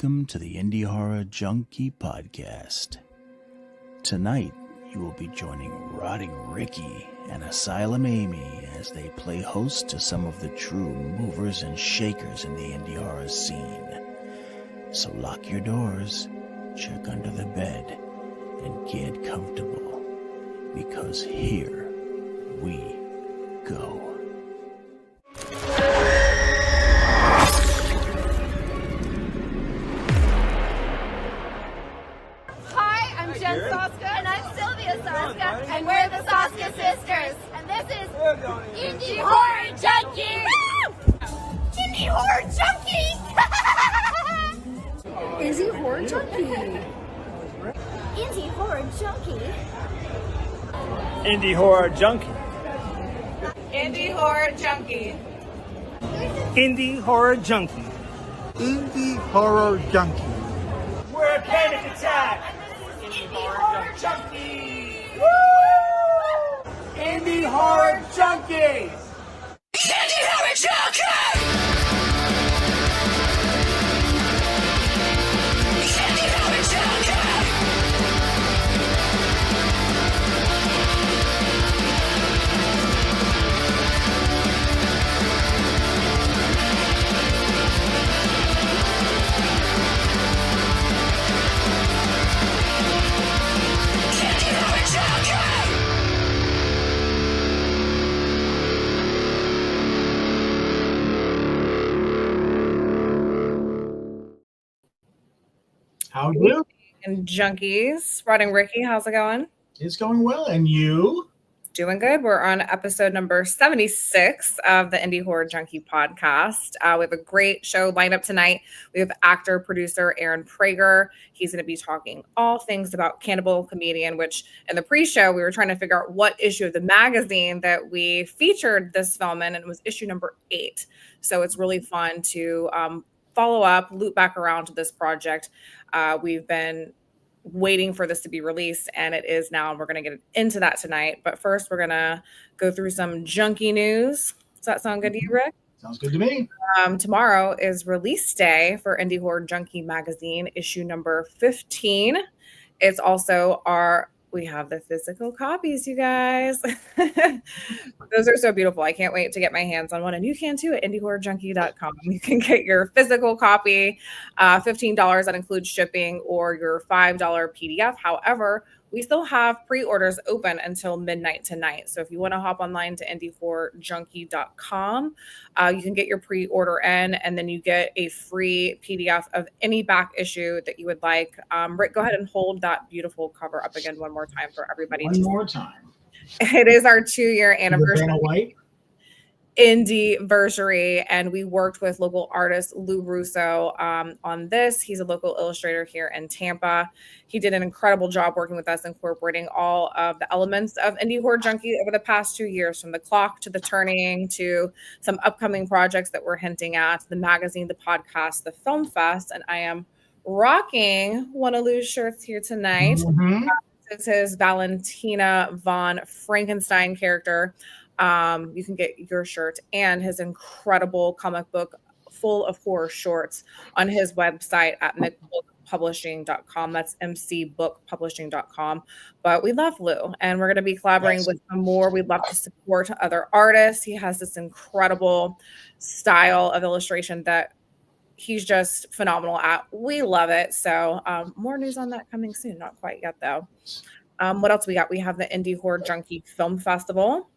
Welcome to the Indie Horror Junkie podcast. Tonight, you will be joining Rotting Ricky and Asylum Amy as they play host to some of the true movers and shakers in the indie horror scene. So lock your doors, check under the bed, and get comfortable, because here we go. And we're the Saska Sisters. And this is Indie Horror Junkie. Indie Horror Junkie. Indie Horror Junkie. Indie Horror Junkie. Indie Horror Junkie. Indie Horror Junkie. Indie Horror Junkie. Indie Horror Junkie. We're a panic attack. Indie Horror Junkie. Indie Horror Junkies. Indie Horror Junkie. Indie Horror Junkie. How are you? And Junkies. Rotting Ricky, how's it going? It's going well, and you? Doing good. We're on episode number 76 of the Indie Horror Junkie podcast. We have a great show lined up tonight. We have actor, producer Aaron Prager. He's going to be talking all things about Cannibal Comedian, which in the pre-show, we were trying to figure out what issue of the magazine that we featured this film in, and it was issue number 8. So it's really fun to follow up, loop back around to this project. We've been waiting for this to be released, and it is now, and we're going to get into that tonight. But first, we're going to go through some junkie news. Does that sound good to you, Rick? Sounds good to me. Tomorrow is release day for Indie Horror Junkie magazine, issue number 15. It's also we have the physical copies, you guys. Those are so beautiful. I can't wait to get my hands on one. And you can too at indiehorrorjunkie.com. You can get your physical copy, $15. That includes shipping, or your $5 PDF. However, we still have pre-orders open until midnight tonight. So if you want to hop online to indiehorrorjunkie.com, you can get your pre-order in, and then you get a free PDF of any back issue that you would like. Rick, go ahead and hold that beautiful cover up again one more time for everybody. One more time. It is our 2-year anniversary. Vanna White. Indie-versary, and we worked with local artist Lou Russo on this. He's a local illustrator here in Tampa. He did an incredible job working with us, incorporating all of the elements of Indie Horror Junkie over the past 2 years, from the clock to the turning to some upcoming projects that we're hinting at, the magazine, the podcast, the film fest. And I am rocking one of Lou's shirts here tonight. Mm-hmm. This is his Valentina von Frankenstein character. You can get your shirt and his incredible comic book full of horror shorts on his website at mcbookpublishing.com. That's mcbookpublishing.com. But we love Lou, and we're going to be collaborating with him more. We'd love to support other artists. He has this incredible style of illustration that he's just phenomenal at. We love it. So more news on that coming soon. Not quite yet, though. What else we got? We have the Indie Horror Junkie Film Festival.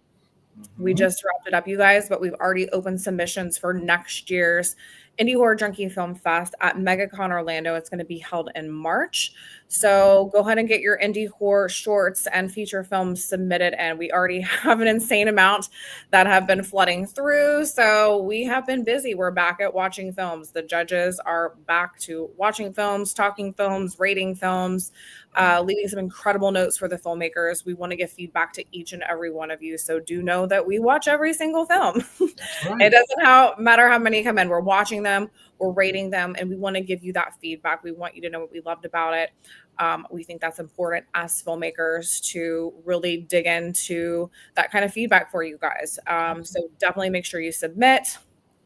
We just wrapped it up, you guys, but we've already opened submissions for next year's Indie Horror Junkie Film Fest at MegaCon Orlando. It's going to be held in March. So go ahead and get your indie horror shorts and feature films submitted. And we already have an insane amount that have been flooding through. So we have been busy. We're back at watching films. The judges are back to watching films, talking films, rating films, leaving some incredible notes for the filmmakers. We want to give feedback to each and every one of you. So do know that we watch every single film. Right. It doesn't matter how many come in. We're watching them, we're rating them, and we want to give you that feedback. We want you to know what we loved about it. We think that's important as filmmakers to really dig into that kind of feedback for you guys. So definitely make sure you submit.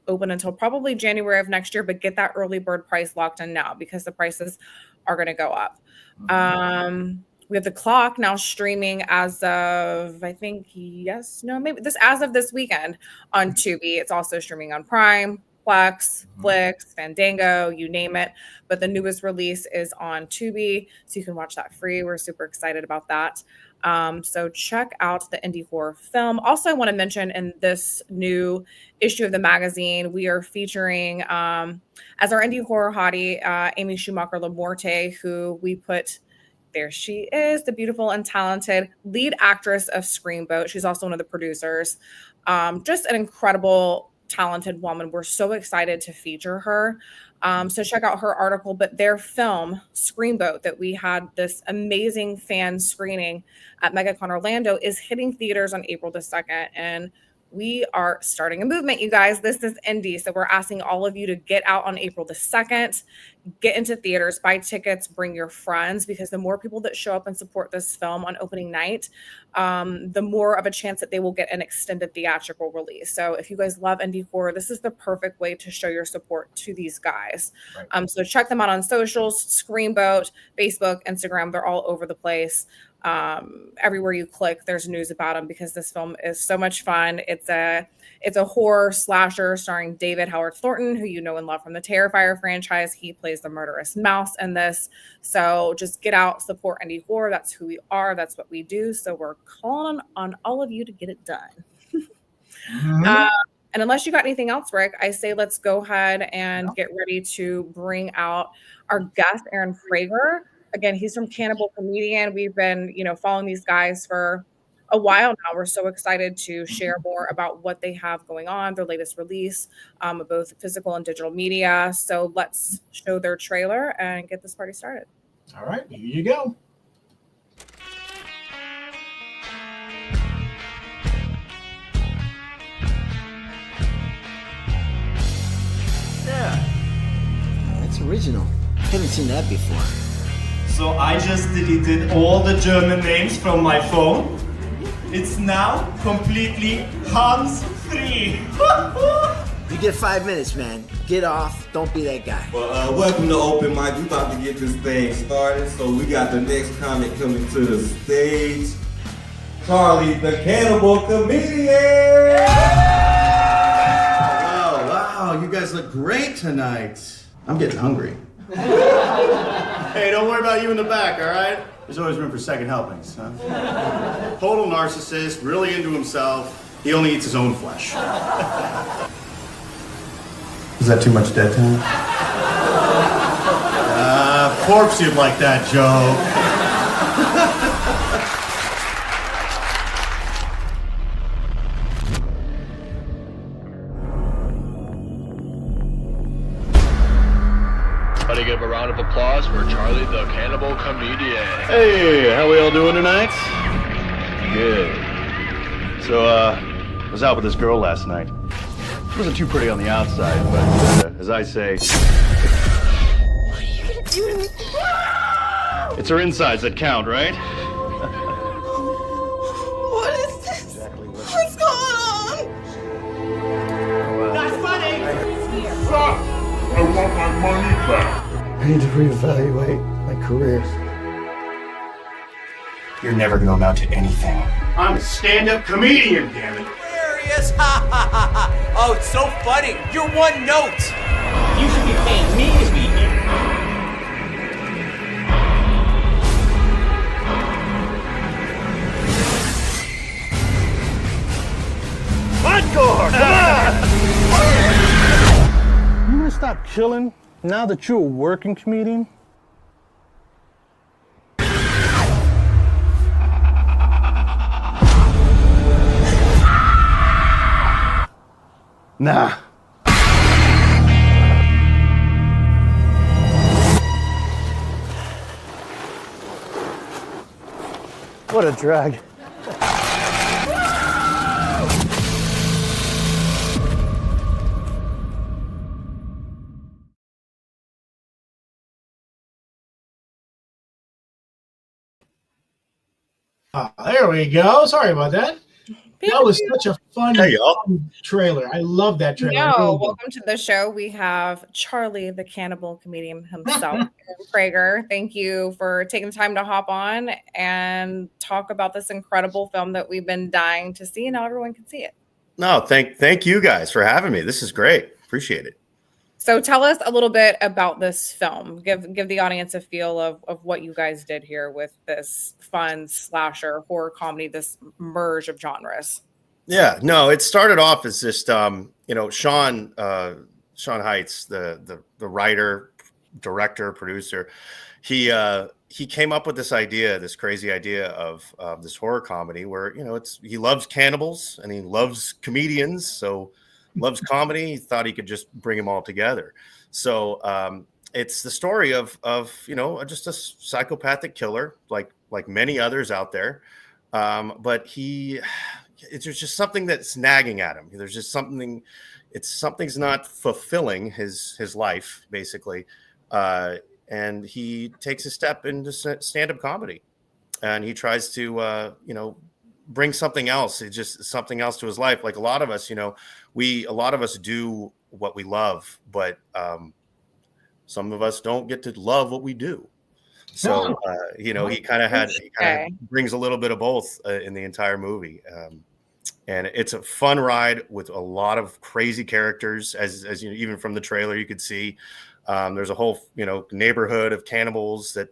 open until probably January of next year, but get that early bird price locked in now because the prices are going to go up. We have The Clock now streaming as of, I think, as of this weekend on Tubi. It's also streaming on Prime, Plex, Flix, Fandango, you name it. But the newest release is on Tubi, so you can watch that free. We're super excited about that. So check out the indie horror film. Also, I want to mention in this new issue of the magazine, we are featuring as our indie horror hottie, Amy Schumacher Lamorte, who we put. There she is, the beautiful and talented lead actress of Screamboat. She's also one of the producers. Just an incredible, talented woman. We're so excited to feature her. So check out her article. But their film, Screamboat, that we had this amazing fan screening at MegaCon Orlando, is hitting theaters on April the 2nd. And we are starting a movement, you guys. This is indie. So we're asking all of you to get out on April the 2nd, get into theaters, buy tickets, bring your friends, because the more people that show up and support this film on opening night, the more of a chance that they will get an extended theatrical release. So if you guys love indie horror, this is the perfect way to show your support to these guys. Right. So check them out on socials, Screamboat, Facebook, Instagram. They're all over the place. Everywhere you click, there's news about them because this film is so much fun. It's a horror slasher starring David Howard Thornton, who you know and love from the Terrifier franchise. He plays the murderous mouse in this. So just get out, support indie horror. That's who we are. That's what we do. So we're calling on all of you to get it done. And unless you got anything else, Rick, I say let's go ahead and get ready to bring out our guest, Aaron Prager. Again, he's from Cannibal Comedian. We've been, following these guys for a while now. We're so excited to share more about what they have going on, their latest release, of both physical and digital media. So let's show their trailer and get this party started. All right, here you go. Yeah, that's original. Haven't seen that before. So I just deleted all the German names from my phone. It's now completely hands-free. You get 5 minutes, man. Get off. Don't be that guy. Well, welcome to Open Mic. We about to get this thing started. So we got the next comic coming to the stage. Charlie, the Cannibal Comedian! Wow, you guys look great tonight. I'm getting hungry. Hey, don't worry about you in the back, all right? There's always room for second helpings, huh? Total narcissist, really into himself. He only eats his own flesh. Is that too much dead time? Of course you'd like that joke. Give a round of applause for Charlie the Cannibal Comedian. Hey, how we all doing tonight? Good. So, I was out with this girl last night. She wasn't too pretty on the outside, but as I say... What are you gonna do to me? It's her insides that count, right? What is this? Exactly What's going on? That's funny! I want my money back. I need to reevaluate my career. You're never gonna amount to anything. I'm a stand-up comedian, damn it. Hilarious! Ha ha ha ha! Oh, it's so funny. You're one note. You should be paying me to be here. Hardcore! Come on! You gonna stop chilling now that you're a working comedian? Nah. What a drag. There we go. Sorry about that. That was such a fun, Hey, y'all. fun trailer. I love that trailer. I No, really do. welcome to the show. We have Charlie, the Cannibal Comedian himself, and Prager. Thank you for taking the time to hop on and talk about this incredible film that we've been dying to see, and now everyone can see it. No, thank you guys for having me. This is great. Appreciate it. So tell us a little bit about this film. Give the audience a feel of what you guys did here with this fun slasher horror comedy, this merge of genres. Yeah, no, it started off as just Sean Heights, the writer, director, producer. He came up with this idea, this crazy idea of this horror comedy where he loves cannibals and he loves comedians, so loves comedy. He thought he could just bring them all together. So it's the story of just a psychopathic killer like many others out there, but there's just something that's nagging at him. There's just something's not fulfilling his life, basically. And he takes a step into stand-up comedy, and he tries to, bring something else. It's just something else to his life. Like a lot of us, a lot of us do what we love, but some of us don't get to love what we do. So, he kind of brings a little bit of both in the entire movie. And it's a fun ride with a lot of crazy characters, as even from the trailer you could see. There's a whole neighborhood of cannibals that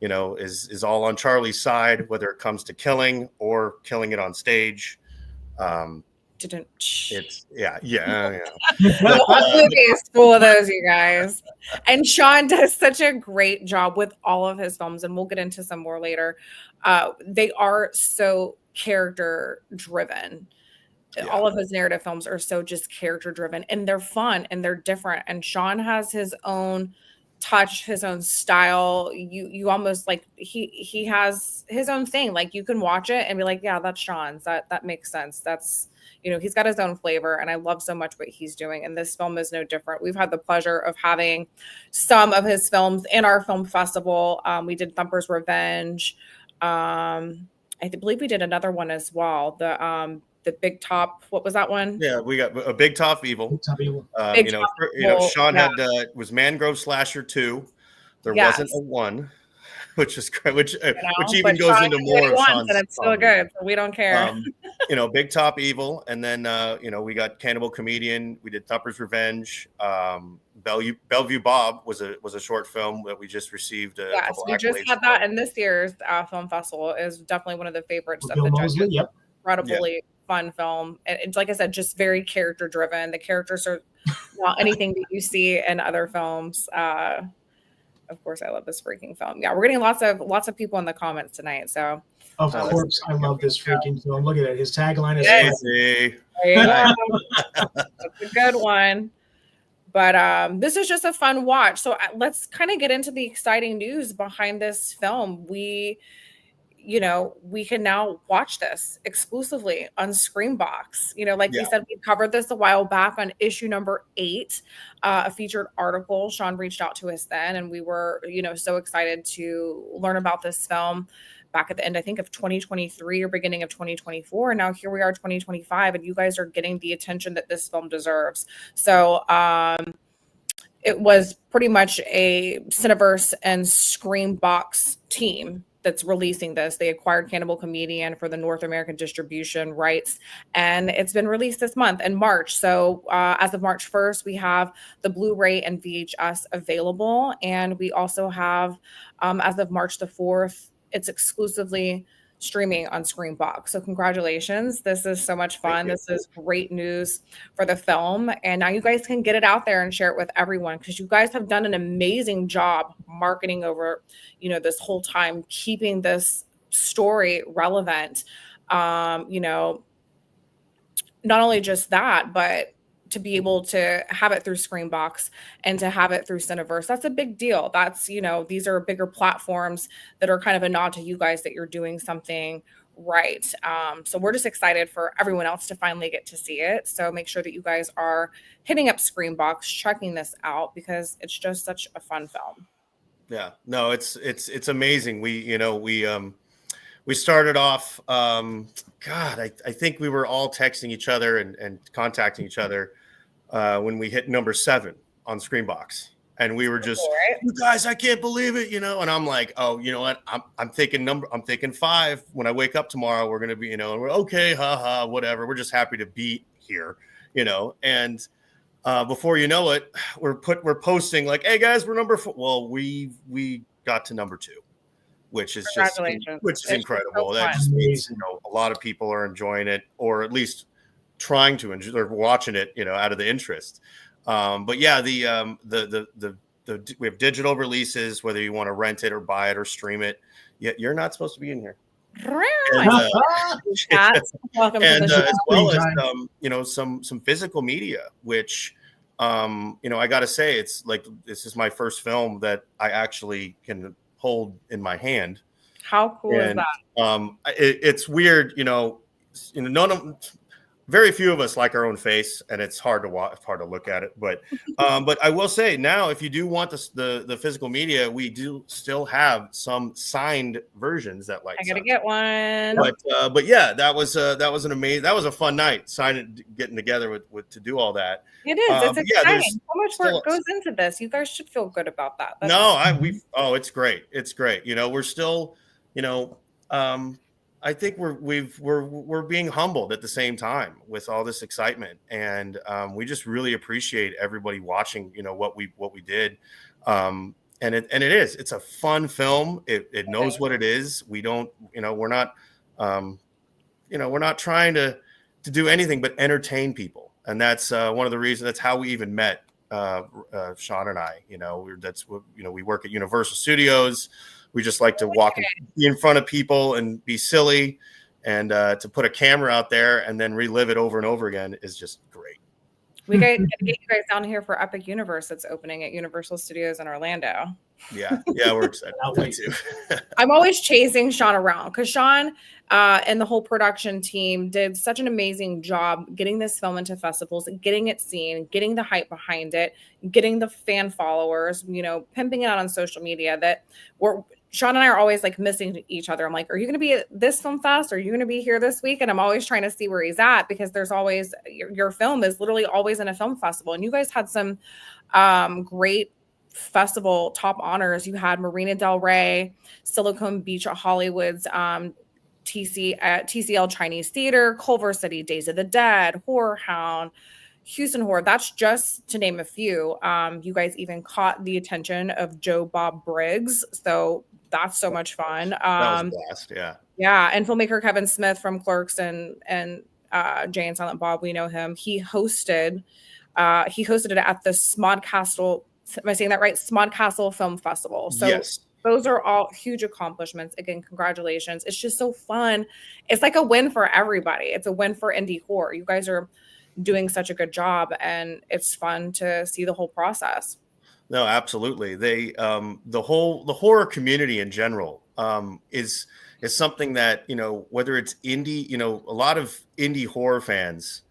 is all on Charlie's side, whether it comes to killing or killing it on stage. It's yeah. The whole movie is full of those, you guys. And Sean does such a great job with all of his films, and we'll get into some more later. They are so character driven. Yeah. All of his narrative films are so just character driven, and they're fun and they're different. And Sean has his own touch, his own style. You almost like he has his own thing. Like you can watch it and be like, yeah, that's Sean's. That makes sense. That's he's got his own flavor, and I love so much what he's doing. And this film is no different. We've had the pleasure of having some of his films in our film festival. We did Thumper's Revenge. I believe we did another one as well. The Big Top. What was that one? Yeah, we got a Big Top Evil. Big Top Evil. Sean had was Mangrove Slasher 2. There wasn't a 1, which is great. Which even goes into more of Sean's. And it's still good, so we don't care. Big Top Evil, and then we got Cannibal Comedian. We did Thumper's Revenge. Bellevue Bob was a short film that we just received. We just had that in this year's film festival. Is definitely one of the favorites of the judges. Yep. Incredibly fun film. And it's like I said, just very character driven. The characters are not anything that you see in other films. Of course, I love this freaking film. Yeah, we're getting lots of people in the comments tonight. So of course, I love this freaking film. Look at it. His tagline is That's a good one. But this is just a fun watch. So let's kind of get into the exciting news behind this film. We can now watch this exclusively on Screambox. We said, we covered this a while back on issue number 8, a featured article. Sean reached out to us then, and we were, so excited to learn about this film back at the end, I think, of 2023 or beginning of 2024. And now here we are, 2025, and you guys are getting the attention that this film deserves. So it was pretty much a Cineverse and Screambox team that's releasing this. They acquired Cannibal Comedian for the North American distribution rights, and it's been released this month in March. So as of March 1st, we have the Blu-ray and VHS available, and we also have, as of March the 4th, it's exclusively streaming on Screambox. So congratulations. This is so much fun. This is great news for the film. And now you guys can get it out there and share it with everyone, because you guys have done an amazing job marketing over, this whole time, keeping this story relevant. Not only just that, but to be able to have it through Screambox and to have it through Cineverse, that's a big deal. That's, these are bigger platforms that are kind of a nod to you guys that you're doing something right. So we're just excited for everyone else to finally get to see it. So make sure that you guys are hitting up Screambox, checking this out, because it's just such a fun film. Yeah, no, it's amazing. we started off. I think we were all texting each other and contacting each other when we hit number 7 on Screenbox, and we were just, you guys, I can't believe it, And I'm like, oh, you know what? I'm thinking 5. When I wake up tomorrow, we're gonna be, and we're okay, haha, whatever. We're just happy to be here, And before you know it, we're posting like, hey guys, we're number 4. Well, we got to number 2. Which is incredible. So that just means a lot of people are enjoying it, or at least trying to enjoy, or watching it, out of the interest. But yeah, we have digital releases, whether you want to rent it or buy it or stream it. Yet you're not supposed to be in here. And as well as some physical media, which I got to say, it's like this is my first film that I actually can hold in my hand. How cool is that? It's weird, very few of us like our own face, and it's hard to watch, hard to look at it. But I will say now, if you do want the physical media, we do still have some signed versions that I gotta get one. But yeah, that was a fun night, getting together with to do all that. It is. It's exciting. So much work goes into this. You guys should feel good about that. It's great. It's great. We're still, I think we're being humbled at the same time with all this excitement, and we just really appreciate everybody watching. What we did, and it's a fun film. It knows what it is. We don't, we're not, we're not trying to do anything but entertain people. And that's one of the reasons. That's how we even met, Sean and I. We work at Universal Studios. We just like to be in front of people and be silly, and to put a camera out there and then relive it over and over again is just great. We got to get you guys down here for Epic Universe that's opening at Universal Studios in Orlando. Yeah, we're excited. Me too. I'm always chasing Sean around because Sean and the whole production team did such an amazing job getting this film into festivals, getting it seen, getting the hype behind it, getting the fan followers, pimping it out on social media. That Sean and I are always like missing each other. I'm like, are you going to be at this film fest? Are you going to be here this week? And I'm always trying to see where he's at, because there's always, your film is literally always in a film festival. And you guys had some great festival top honors. You had Marina Del Rey, Silicon Beach at Hollywood's TCL Chinese Theater, Culver City Days of the Dead, Horror Hound, Houston Horror. That's just to name a few. You guys even caught the attention of Joe Bob Briggs. So that's so much fun. That was a blast, yeah. Yeah, and filmmaker Kevin Smith from Clerks and Jay and Silent Bob, we know him. He hosted it at the Smodcastle. Am I saying that right? Smodcastle Film Festival. So yes. Those are all huge accomplishments. Again, congratulations. It's just so fun. It's like a win for everybody. It's a win for indie horror. You guys are doing such a good job, and it's fun to see the whole process. No, absolutely. The horror community in general is something that, whether it's indie, a lot of indie horror fans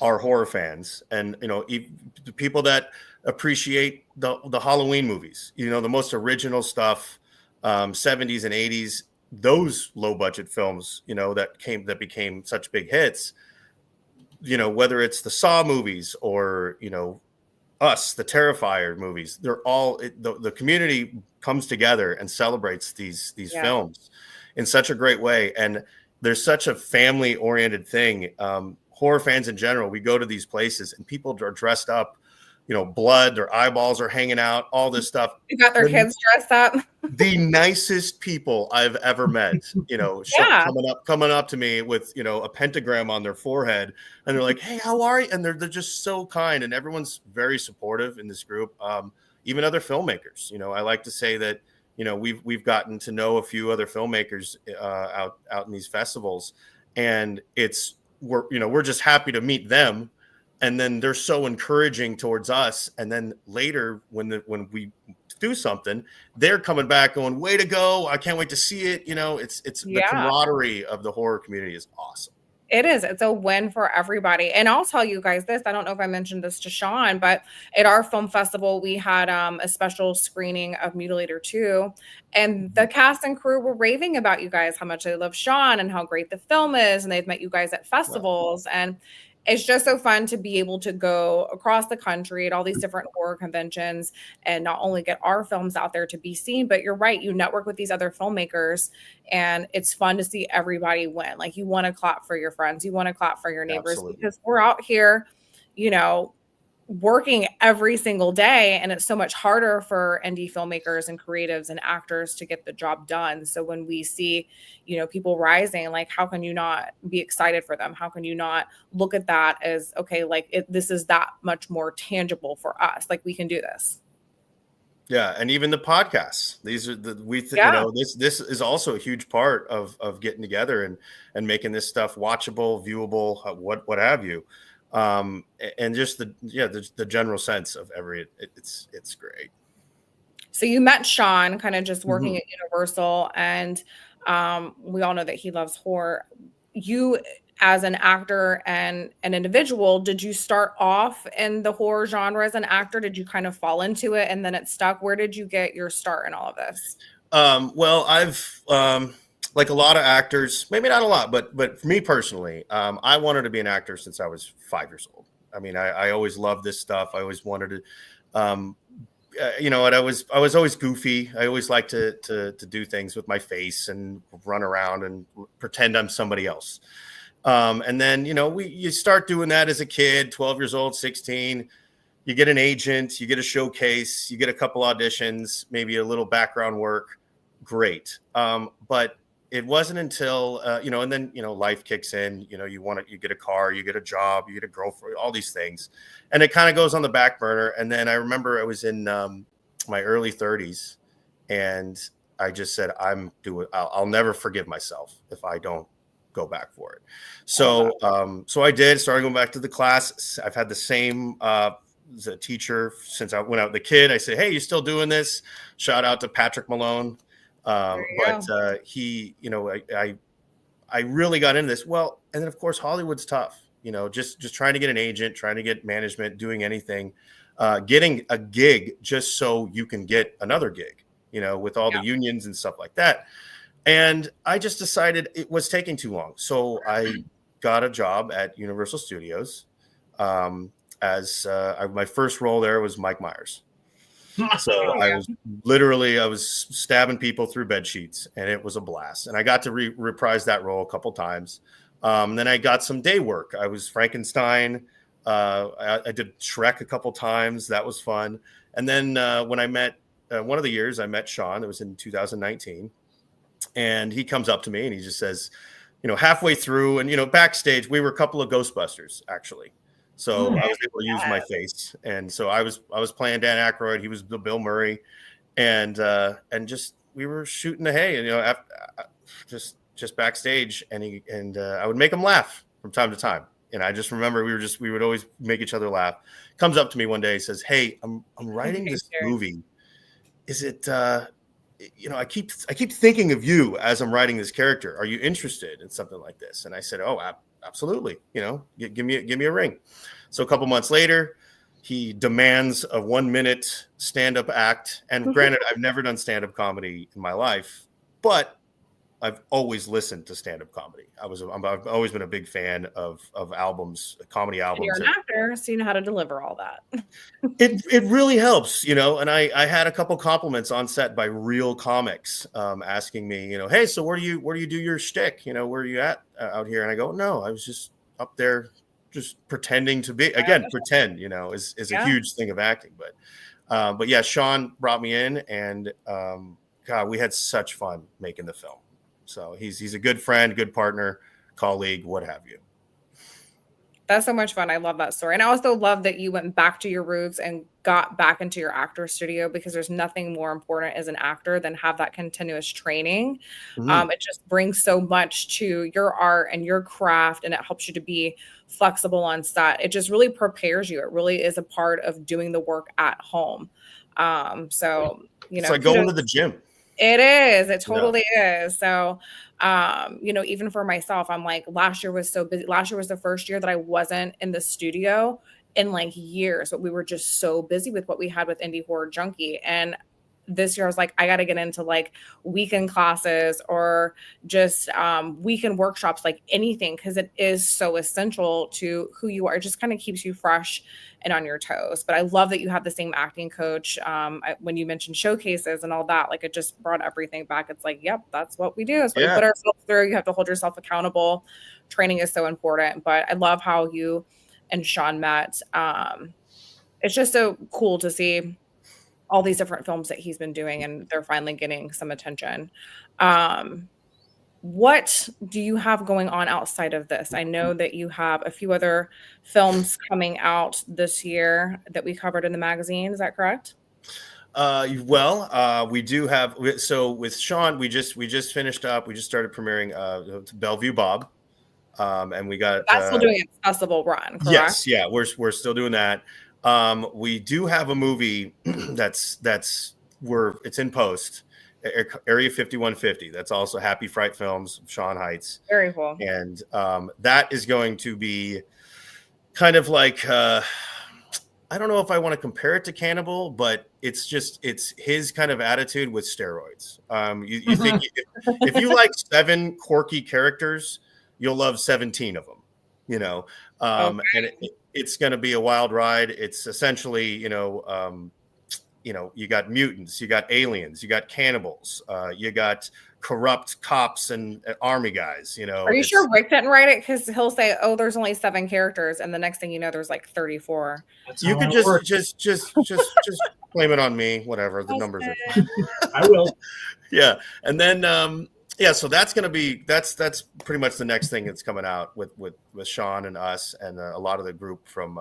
are horror fans, and the people that appreciate the Halloween movies, the most original stuff, 70s and 80s, those low budget films, that became such big hits, whether it's the Saw movies or, Us, the Terrifier movies, they're all, the community comes together and celebrates these films in such a great way. And there's such a family oriented thing. Horror fans in general, we go to these places and people are dressed up, blood, their eyeballs are hanging out, all this stuff. You got their kids dressed up. The nicest people I've ever met, coming up to me with, a pentagram on their forehead, and they're like, hey, how are you? And they're just so kind, and everyone's very supportive in this group. Even other filmmakers, I like to say that, we've gotten to know a few other filmmakers out in these festivals, and we're just happy to meet them. And then they're so encouraging towards us. And then later, when we do something, they're coming back going, way to go. I can't wait to see it. It's the camaraderie of the horror community is awesome. It is. It's a win for everybody. And I'll tell you guys this. I don't know if I mentioned this to Sean, but at our film festival, we had a special screening of Mutilator 2. And the cast and crew were raving about you guys, how much they love Sean and how great the film is. And they've met you guys at festivals. Wow. And it's just so fun to be able to go across the country at all these different horror conventions and not only get our films out there to be seen, but you're right, you network with these other filmmakers and it's fun to see everybody win. Like you want to clap for your friends, you want to clap for your neighbors. Absolutely. Because we're out here, you know, working every single day, and it's so much harder for indie filmmakers and creatives and actors to get the job done. So when we see, you know, people rising, like how can you not be excited for them? How can you not look at that as, okay, like this is that much more tangible for us, like we can do this. Yeah, and even the podcasts. These are you know, this is also a huge part of getting together and making this stuff watchable, viewable, what have you. And just the general sense of it's great. So you met Sean kind of just working at Universal, and we all know that he loves horror. You, as an actor and an individual, did you start off in the horror genre as an actor? Did you kind of fall into it and then it stuck? Where did you get your start in all of this? Well, I've like a lot of actors, maybe not a lot, but for me personally, I wanted to be an actor since I was 5 years old. I mean, I always loved this stuff. I always wanted to, you know, and I was always goofy. I always liked to do things with my face and run around and pretend I'm somebody else. And then, you know, you start doing that as a kid, 12 years old, 16. You get an agent, you get a showcase, you get a couple auditions, maybe a little background work. Great. But it wasn't until, you know, and then, you know, life kicks in, you know, you get a car, you get a job, you get a girlfriend, all these things. And it kind of goes on the back burner. And then I remember I was in my early 30s and I just said, I'll never forgive myself if I don't go back for it. So, so I did, started going back to the class. I've had the same, as a teacher since I went out with the kid. I said, hey, you still doing this? Shout out to Patrick Malone. But he, you know, I really got into this. Well, and then of course, Hollywood's tough, you know, just trying to get an agent, trying to get management, doing anything, getting a gig just so you can get another gig, you know, with all the unions and stuff like that. And I just decided it was taking too long. So I got a job at Universal Studios. My first role there was Mike Myers. So I was stabbing people through bed sheets, and it was a blast. And I got to reprise that role a couple times. Then I got some day work. I was Frankenstein. I did Shrek a couple times. That was fun. And then when I met one of the years, I met Sean. It was in 2019, and he comes up to me and he just says, you know, halfway through, and you know, backstage, we were a couple of Ghostbusters actually. So I was able to use my face, and so I was playing Dan Aykroyd. He was the Bill Murray, and just we were shooting the hay, and you know, just backstage, and I would make him laugh from time to time. And I just remember we would always make each other laugh. Comes up to me one day, says, "Hey, I'm writing this movie. Is it you know, I keep thinking of you as I'm writing this character. Are you interested in something like this?" And I said, "Oh, absolutely. You know, give me a ring." So a couple months later, he demands a 1-minute stand-up act. And granted, I've never done stand-up comedy in my life, but I've always listened to stand-up comedy. I've always been a big fan of albums, comedy albums. And you're an actor, so you know how to deliver all that. It really helps, you know. And I had a couple compliments on set by real comics asking me, you know, hey, so where do you do your shtick? You know, where are you at out here? And I go, no, I was just up there, just pretending to be. Again, pretend, you know, is a huge thing of acting. But yeah, Sean brought me in, and God, we had such fun making the film. So he's a good friend, good partner, colleague, what have you. That's so much fun. I love that story. And I also love that you went back to your roots and got back into your actor studio, because there's nothing more important as an actor than have that continuous training. It just brings so much to your art and your craft, and it helps you to be flexible on set. It just really prepares you. It really is a part of doing the work at home. So, you know, it's like going to the gym. It is. It totally is. So, even for myself, I'm like, last year was so busy. Last year was the first year that I wasn't in the studio in like years, but we were just so busy with what we had with Indie Horror Junkie. And this year I was like, I got to get into like weekend classes or just weekend workshops, like anything, because it is so essential to who you are. It just kind of keeps you fresh and on your toes. But I love that you have the same acting coach. When you mentioned showcases and all that, like it just brought everything back. It's like, yep, that's what we do. That's what we put ourselves through. You have to hold yourself accountable. Training is so important. But I love how you and Sean met. It's just so cool to see all these different films that he's been doing, and they're finally getting some attention. What do you have going on outside of this? I know that you have a few other films coming out this year that we covered in the magazine. Is that correct? We do have. So with Sean, we just finished up. We just started premiering Bellevue Bob, and we got that's still doing its festival run. Correct? Yes, yeah, we're still doing that. We do have a movie it's in post, Area 5150. That's also Happy Fright Films, Sean Heights. Very cool. And that is going to be kind of like I don't know if I want to compare it to Cannibal, but it's his kind of attitude with steroids. You think if you like 7 quirky characters, you'll love 17 of them, and it's going to be a wild ride. It's essentially, you got mutants, you got aliens, you got cannibals, you got corrupt cops and army guys. Are you sure Rick didn't write it? Because he'll say, "Oh, there's only 7 characters," and the next thing you know, there's like 34. You could just blame it on me. Whatever, the numbers are. I will. Yeah, and then so that's pretty much the next thing that's coming out with Sean and us and a lot of the group from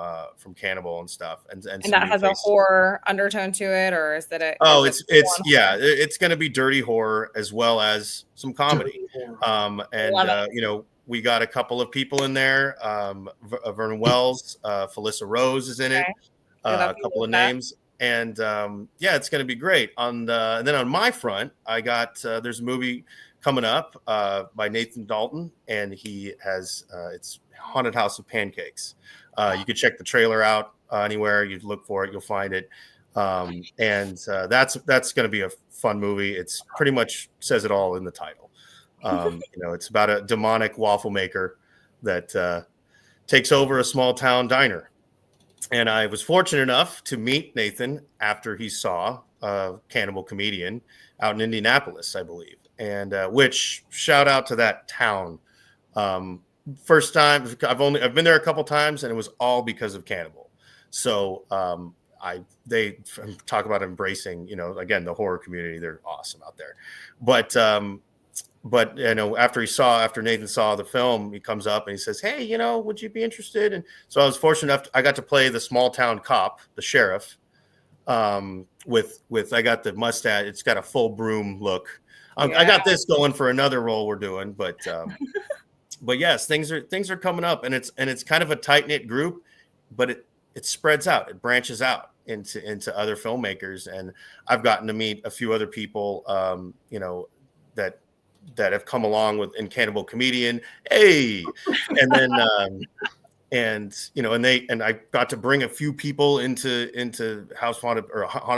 Cannibal and stuff. And that has a horror undertone to it, or is that it? Oh, it's going to be dirty horror as well as some comedy. We got a couple of people in there. Vernon Wells, Felissa Rose is in it. A couple of names. And it's going to be great. And then on my front, I got there's a movie coming up by Nathan Dalton, and he has it's Haunted House of Pancakes. You could check the trailer out anywhere you look for it, you'll find it. That's going to be a fun movie. It's pretty much says it all in the title. It's about a demonic waffle maker that takes over a small town diner. And I was fortunate enough to meet Nathan after he saw Cannibal Comedian out in Indianapolis, I believe. And which shout out to that town. First time I've been there a couple times, and it was all because of Cannibal. So they talk about embracing, again, the horror community. They're awesome out there. But after Nathan saw the film, he comes up and he says, "Hey, would you be interested?" And so I was fortunate enough I got to play the small town cop, the sheriff. With I got the mustache. It's got a full broom look. I got this going for another role we're doing, but yes, things are coming up, and it's kind of a tight knit group, but it spreads out, it branches out into other filmmakers, and I've gotten to meet a few other people, that have come along in Cannibal Comedian, and then and I got to bring a few people into Haunted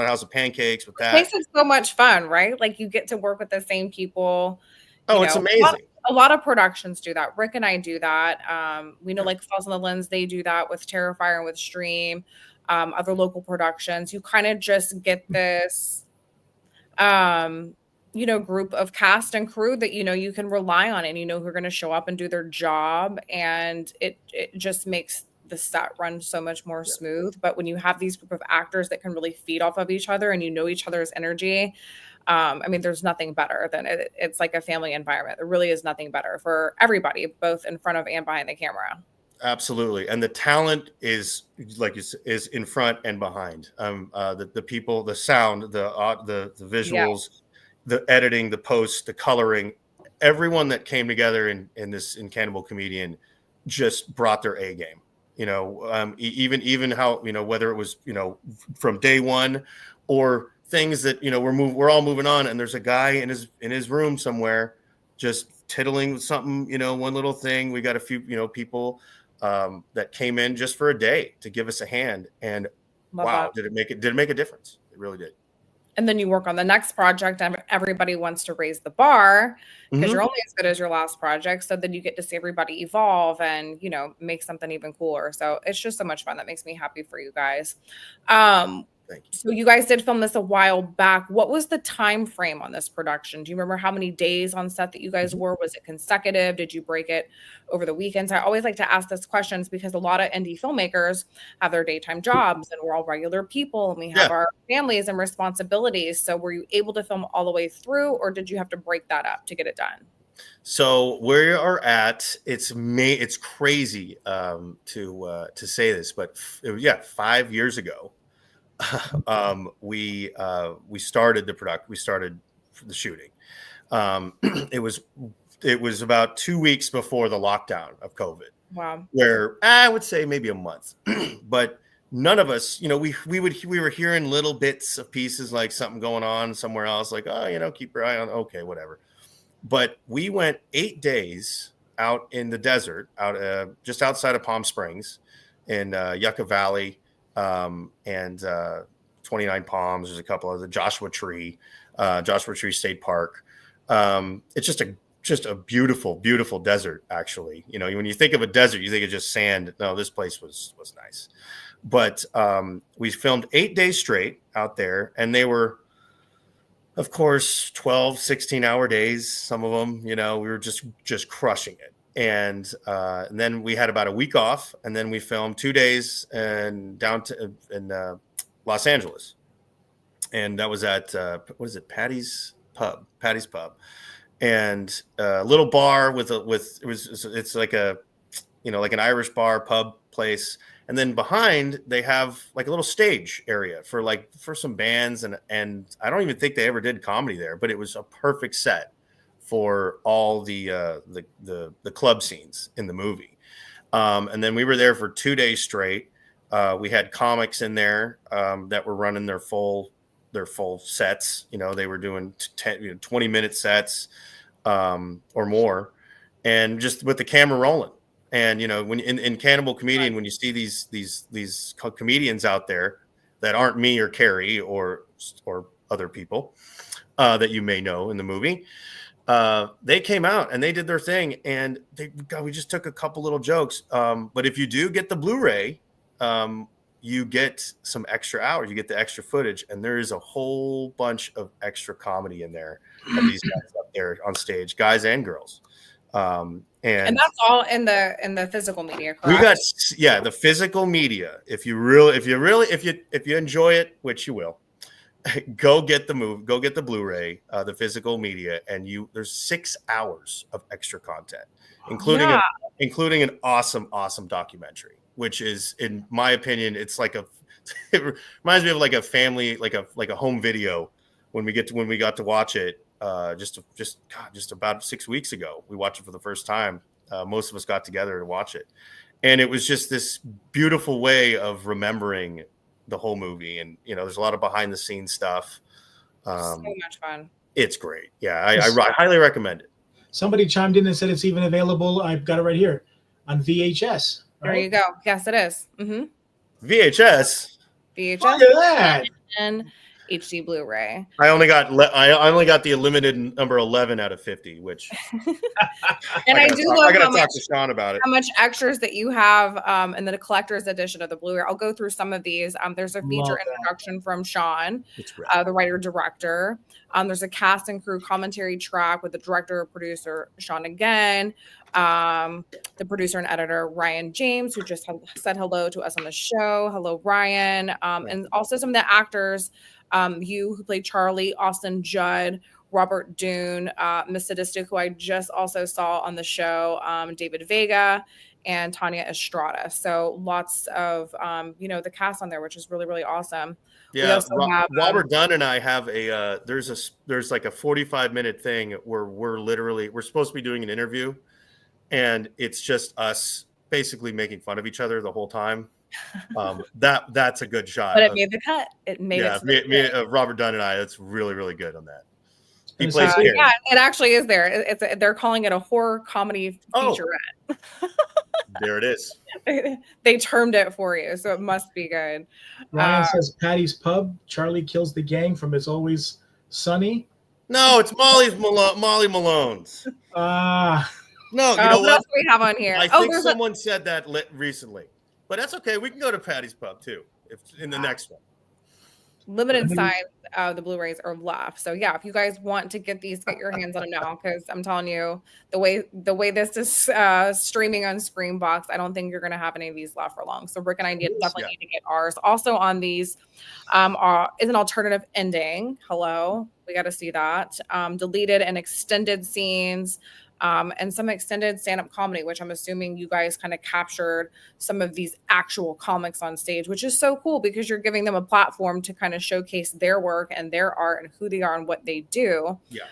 House of Pancakes with that. It makes it so much fun, right? Like you get to work with the same people. It's amazing. A lot of productions do that. Rick and I do that. We know like Falls on the Lens, they do that with Terrifier and with Stream. Other local productions, you kind of just get this group of cast and crew that you can rely on, and who are going to show up and do their job, and it just makes the set run so much more smooth. But when you have these group of actors that can really feed off of each other and each other's energy, there's nothing better than it. It's like a family environment. There really is nothing better for everybody, both in front of and behind the camera. Absolutely. And the talent is in front and behind. The people, the sound, the visuals, the editing, the post, the coloring, everyone that came together in Cannibal Comedian just brought their A game. Even how, whether it was, from day one or things that we're all moving on, and there's a guy in his room somewhere just tiddling with something, one little thing. We got a few people that came in just for a day to give us a hand, and wow, did it make a difference? It really did. And then you work on the next project, and everybody wants to raise the bar because you're only as good as your last project. So then you get to see everybody evolve and, make something even cooler. So it's just so much fun. That makes me happy for you guys. Thank you. So you guys did film this a while back. What was the time frame on this production? Do you remember how many days on set that you guys were? Was it consecutive? Did you break it over the weekends? I always like to ask these questions because a lot of indie filmmakers have their daytime jobs, and we're all regular people, and we have our families and responsibilities. So were you able to film all the way through, or did you have to break that up to get it done? So where you are at, it's crazy to say this, but 5 years ago, we started the shooting. It was about 2 weeks before the lockdown of COVID. Wow. Where I would say maybe a month, but none of us, we were hearing little bits of pieces, like something going on somewhere else, like, keep your eye on, okay, whatever. But we went 8 days out in the desert, just outside of Palm Springs in Yucca Valley. And 29 Palms. There's a couple of the Joshua Tree State Park. It's just a beautiful, beautiful desert. Actually, when you think of a desert, you think of just sand. No, this place was nice. But we filmed 8 days straight out there, and they were, of course, 12, 16-hour days. Some of them, we were just crushing it. And then we had about a week off, and then we filmed 2 days in Los Angeles, and that was at Patty's Pub, and a little bar it's like like an Irish bar pub place, and then behind they have like a little stage area for some bands, and I don't even think they ever did comedy there, but it was a perfect set for all the club scenes in the movie. And then we were there for 2 days straight. We had comics in there that were running their full sets. They were doing 20-minute sets or more, and just with the camera rolling. And when in Cannibal Comedian, when you see these comedians out there that aren't me or Carrie or other people that you may know in the movie, they came out and they did their thing, and we just took a couple little jokes. But if you do get the Blu-ray, you get some extra hours, you get the extra footage, and there is a whole bunch of extra comedy in there of these guys up there on stage, guys and girls. And that's all in the physical media, correct? We got the physical media. If you enjoy it, which you will, go get the Blu-ray, the physical media, and there's 6 hours of extra content, including an awesome documentary, which is, in my opinion, it reminds me of like a family, like a home video. When we got to watch it, just about 6 weeks ago, we watched it for the first time. Most of us got together to watch it, and it was just this beautiful way of remembering the whole movie. And there's a lot of behind the scenes stuff. So much fun. It's great. Yeah, I highly recommend it. Somebody chimed in and said it's even available. I've got it right here on VHS. Right? There you go. Yes, it is. Mm-hmm. VHS. Look at that. And HD Blu-ray. I only got the limited number 11 out of 50, which and I do love I gotta talk to Sean about it. How much extras that you have in the collector's edition of the Blu-ray. I'll go through some of these. There's a feature introduction from Sean, the writer-director. There's a cast and crew commentary track with the director, producer Sean again, the producer and editor Ryan James, who just said hello to us on the show. Hello, Ryan. And also some of the actors, you who played Charlie, Austin Judd, Robert Dune, Miss Sadistic, who I just also saw on the show, David Vega, and Tanya Estrada. So lots of the cast on there, which is really, really awesome. Yeah, Robert Dunn and I have there's like a 45-minute thing where we're supposed to be doing an interview, and it's just us basically making fun of each other the whole time. That's a good shot. But it made the cut. It made it. To Robert Dunn and I. That's really, really good on that. He And plays so- Karen. Yeah, it actually is there. They're calling it a horror comedy featurette. There it is. They termed it for you, so it must be good. Ryan says Patty's Pub. Charlie kills the gang from It's Always Sunny. No, it's Molly Malone's. No, you know what what? else do we have on here? I think someone said that recently, but that's okay. We can go to Patty's Pub too, in the next one. Limited size the Blu-rays are left. So yeah, if you guys want to get these, get your hands on them now, because I'm telling you, the way this is streaming on Screenbox, I don't think you're gonna have any of these left for long. So Rick and I definitely need to get ours. Also on these is an alternative ending. Hello, we got to see that. Deleted and extended scenes. And some extended stand-up comedy, which I'm assuming you guys kind of captured some of these actual comics on stage, which is so cool because you're giving them a platform to kind of showcase their work and their art and who they are and what they do. Yeah.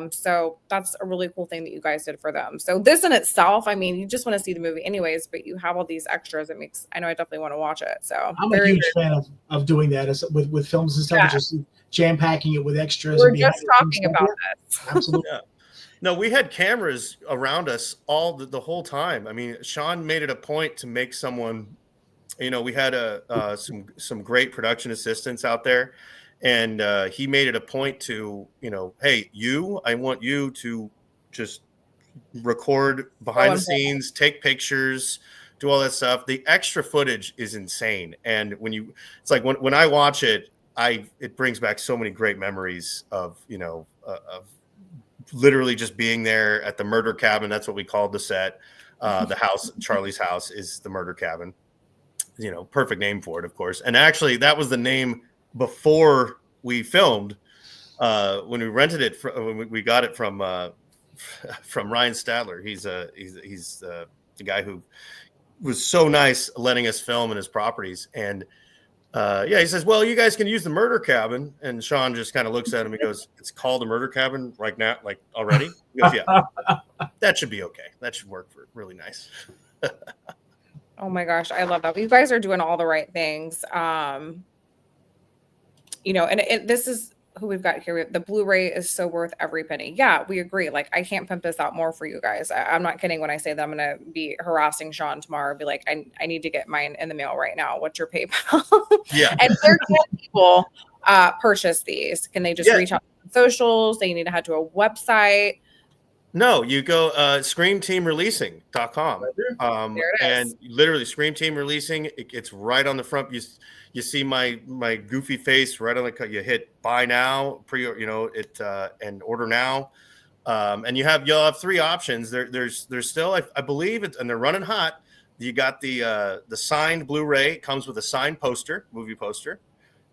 So that's a really cool thing that you guys did for them. So this in itself, I mean, you just want to see the movie anyways, but you have all these extras. I know I definitely want to watch it. So I'm a huge fan of doing that with films and stuff, just jam packing it with extras. We're just talking about this. Absolutely. Yeah. No, we had cameras around us all the whole time. I mean, Sean made it a point to make someone, we had some great production assistants out there, and he made it a point to, hey, I want you to just record behind the scenes, take pictures, do all that stuff. The extra footage is insane. And it's like when I watch it, it brings back so many great memories of literally just being there at the murder cabin. That's what we called the set. The house, Charlie's house, is the murder cabin. Perfect name for it, of course. And actually, that was the name before we filmed. When we rented it, when we got it from Ryan Stadler. He's the guy who was so nice letting us film in his properties. And he says, well, you guys can use the murder cabin. And Sean just kind of looks at him and goes, it's called the murder cabin right now, like already? He goes, yeah, that should be okay. That should work for really nice. Oh my gosh, I love that. You guys are doing all the right things. And this is who we've got here. The Blu-ray is so worth every penny. Yeah, we agree. Like, I can't pimp this out more for you guys. I'm not kidding when I say that I'm going to be harassing Sean tomorrow. Be like, I need to get mine in the mail right now. What's your PayPal? Yeah. And where can people purchase these? Can they just reach out on socials? They need to head to a website? No, you go screamteamreleasing.com. There it is. And literally Scream Team Releasing, it's right on the front. You see my goofy face right on the cut. You hit buy now, and order now. And you'll have three options. There's still, I believe it, and they're running hot. You got the signed Blu-ray. It comes with a signed movie poster.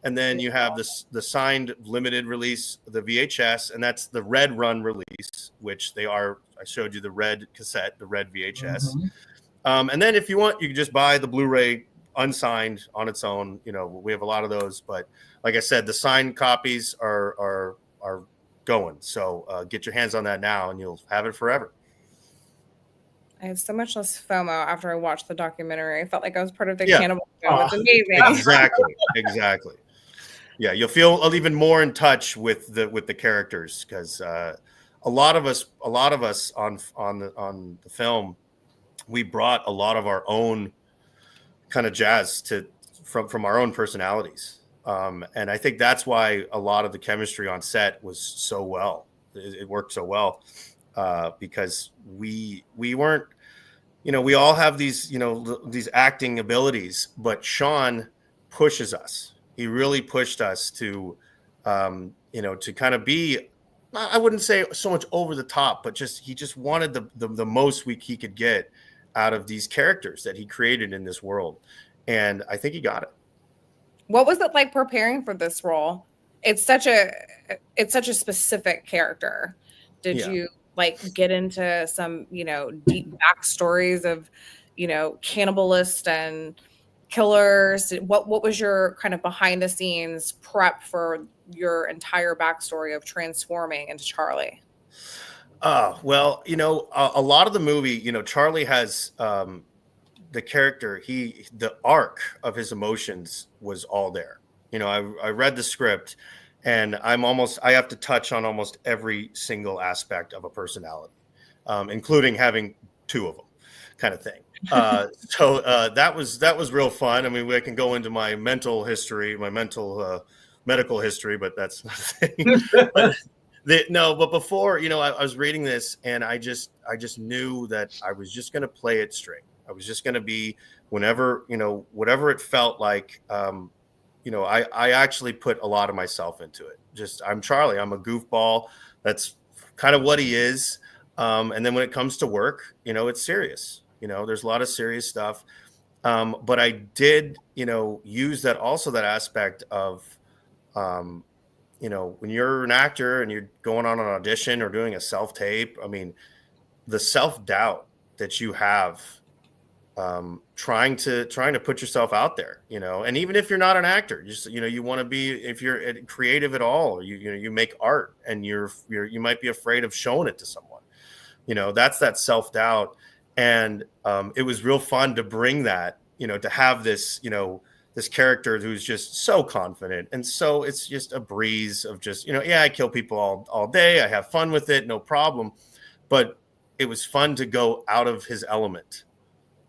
And then you have the signed limited release, the VHS, and that's the red run release, which I showed you the red cassette, the red VHS. Mm-hmm. And then if you want, you can just buy the Blu-ray unsigned on its own. We have a lot of those, but like I said, the signed copies are going. So get your hands on that now and you'll have it forever. I have so much less FOMO after I watched the documentary. I felt like I was part of the Cannibal film. It's amazing. Exactly. Yeah, you'll feel even more in touch with the characters because a lot of us on the film, we brought a lot of our own kind of jazz from our own personalities, and I think that's why a lot of the chemistry on set was so well. It worked so well because we weren't, we all have these these acting abilities, but Sean pushes us. He really pushed us to, to kind of be, I wouldn't say so much over the top, but he just wanted the most he could get out of these characters that he created in this world. And I think he got it. What was it like preparing for this role? It's such a specific character. Did you get into some, deep backstories of, cannibalists and killers? What was your kind of behind the scenes prep for your entire backstory of transforming into Charlie? Well, a lot of the movie, Charlie has the character, the arc of his emotions was all there. You know, I read the script, and I have to touch on almost every single aspect of a personality, including having two of them, kind of thing. So that was real fun. I mean, I can go into my mental history, my medical history, but that's not a thing. But before, you know, I was reading this, and I just knew that I was just going to play it straight. I was just going to be whenever, you know, whatever it felt like. You know, I actually put a lot of myself into it. I'm Charlie. I'm a goofball. That's kind of what he is. And then when it comes to work, you know, it's serious. You know, there's a lot of serious stuff. But I did, you know, use that aspect of, you know, when you're an actor and you're going on an audition or doing a self-tape, I mean, the self-doubt that you have, trying to put yourself out there, you know, and even if you're not an actor, just, you know, you want to be, if you're creative at all, you know, you make art, and you might be afraid of showing it to someone, you know, that's that self-doubt. And it was real fun to bring that, you know, to have this, you know, this character who's just so confident. And so it's just a breeze of just, you know, yeah, I kill people all day. I have fun with it. No problem. But it was fun to go out of his element,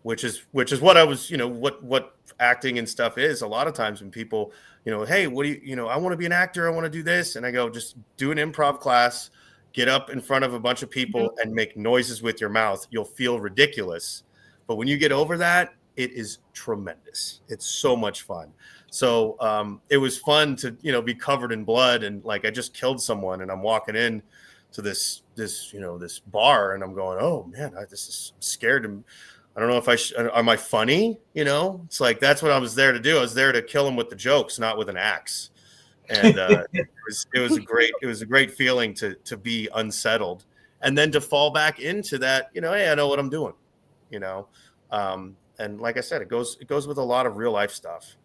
which is what I was, you know, what acting and stuff is. A lot of times when people, you know, hey, what do you know, I want to be an actor. I want to do this. And I go, just do an improv class, get up in front of a bunch of people and make noises with your mouth. You'll feel ridiculous. But when you get over that, it is tremendous. It's so much fun. So it was fun to, you know, be covered in blood, and like I just killed someone, and I'm walking in to this you know, this bar, and I'm going, oh man, I'm scared. I don't know if am I funny? You know, it's like, that's what I was there to do. I was there to kill him with the jokes, not with an axe. And it was a great feeling to be unsettled, and then to fall back into that, you know, hey, I know what I'm doing, you know. And like I said, it goes with a lot of real life stuff.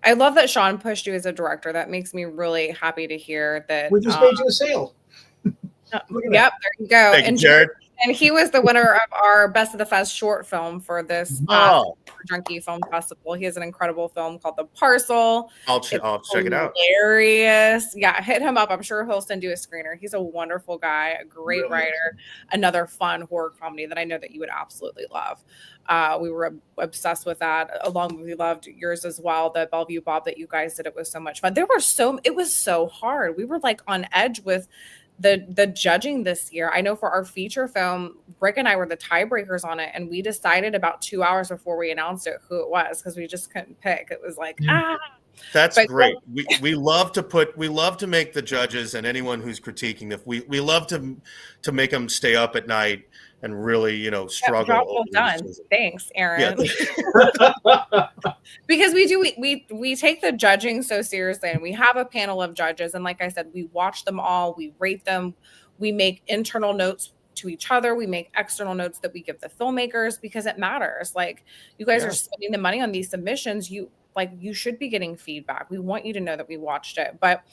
I love that Sean pushed you as a director. That makes me really happy to hear that. We just made you a sale. Yep, there you go. Thank you, Jared. And he was the winner of our Best of the Fest short film for this Junkie Film Festival. He has an incredible film called The Parcel. I'll check it out. Hilarious. Yeah, hit him up. I'm sure he'll send you a screener. He's a wonderful guy, a great writer, another fun horror comedy that I know that you would absolutely love. We were obsessed with that. Along with, we loved yours as well, the Bellevue Bob that you guys did. It was so much fun. It was so hard. We were like on edge with the judging this year. I know for our feature film, Rick and I were the tiebreakers on it, and we decided about 2 hours before we announced it who it was, because we just couldn't pick. It was like, That's great. We love to make the judges and anyone who's critiquing, if we love to make them stay up at night and really, you know, struggle. Well done. Thanks, Aaron. Yeah. Because we take the judging so seriously, and we have a panel of judges, and like I said, we watch them all, we rate them, we make internal notes to each other, we make external notes that we give the filmmakers, because it matters. Like, you guys are spending the money on these submissions, you should be getting feedback. We want you to know that we watched it. But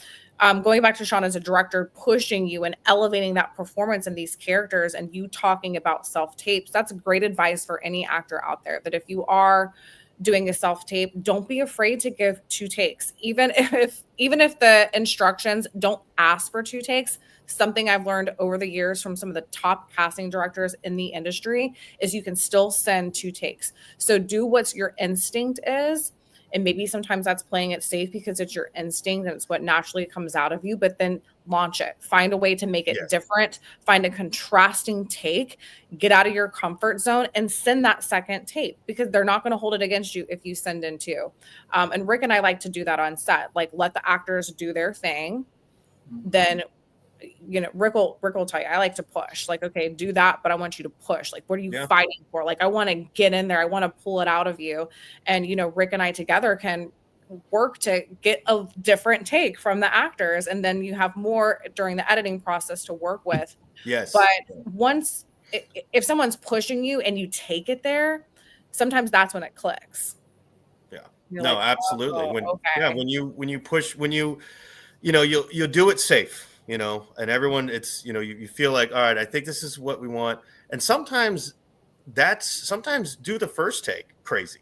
going back to Sean as a director, pushing you and elevating that performance in these characters, and you talking about self-tapes, that's great advice for any actor out there, that if you are doing a self-tape, don't be afraid to give 2 takes. Even if the instructions don't ask for 2 takes, something I've learned over the years from some of the top casting directors in the industry is you can still send 2 takes. So do what your instinct is. And maybe sometimes that's playing it safe because it's your instinct and it's what naturally comes out of you, but then launch it. Find a way to make it different. Find a contrasting take. Get out of your comfort zone and send that second tape, because they're not going to hold it against you if you send in 2. And Rick and I like to do that on set. Like, let the actors do their thing. Then, you know, Rick will tell you, I like to push. Like, okay, do that, but I want you to push. Like, what are you fighting for? Like, I want to get in there. I want to pull it out of you. And, you know, Rick and I together can work to get a different take from the actors. And then you have more during the editing process to work with. Yes. But once, if someone's pushing you and you take it there, sometimes that's when it clicks. Yeah. You're no, like, absolutely. okay. When you push, you know, you'll do it safe. You know, and everyone, it's, you know, you feel like, all right, I think this is what we want. And sometimes that's sometimes do the first take crazy.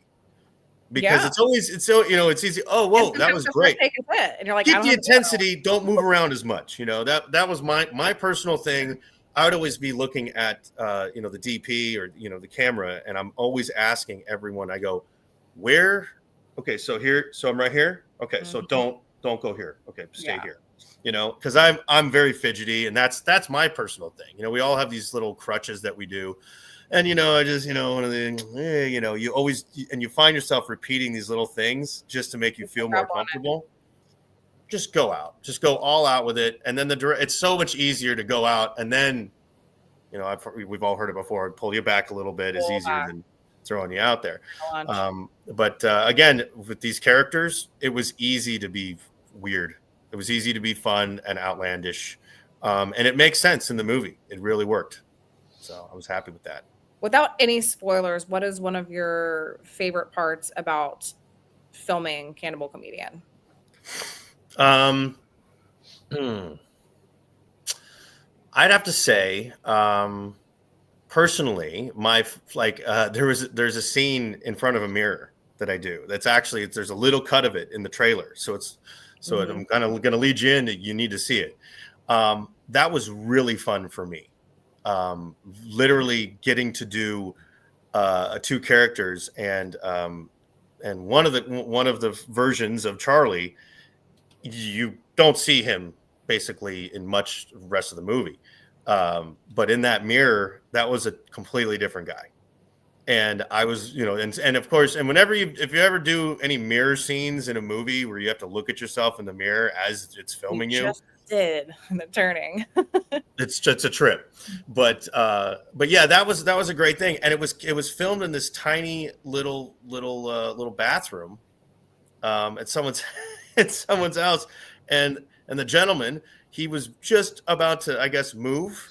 Because it's so it's easy. Oh, whoa, that was great. And you're like, keep the intensity, don't move around as much. That was my personal thing. I would always be looking at the DP or the camera, and I'm always asking everyone. I go, where? Okay, so I'm right here. Okay, so don't go here. Okay, stay here. Because I'm very fidgety, and that's my personal thing. We all have these little crutches that we do. And, I just, one of the, you always, and you find yourself repeating these little things just to make you feel more comfortable. Just go out, just go all out with it. And then it's so much easier to go out. And then, we've all heard it before. Pull you back a little bit is easier than throwing you out there. But again, with these characters, it was easy to be weird. It was easy to be fun and outlandish. And it makes sense in the movie. It really worked. So I was happy with that. Without any spoilers, what is one of your favorite parts about filming Cannibal Comedian? I'd have to say, personally, there's a scene in front of a mirror that I do. That's actually there's a little cut of it in the trailer, I'm kind of going to lead you in. You need to see it. That was really fun for me. Literally getting to do two characters, and one of the versions of Charlie, you don't see him basically in much rest of the movie, but in that mirror, that was a completely different guy. And I was, and of course, and if you ever do any mirror scenes in a movie where you have to look at yourself in the mirror as it's filming you, did the turning. It's just a trip, but yeah, that was a great thing, and it was filmed in this tiny little bathroom, at someone's house, and the gentleman, he was just about to, I guess, move,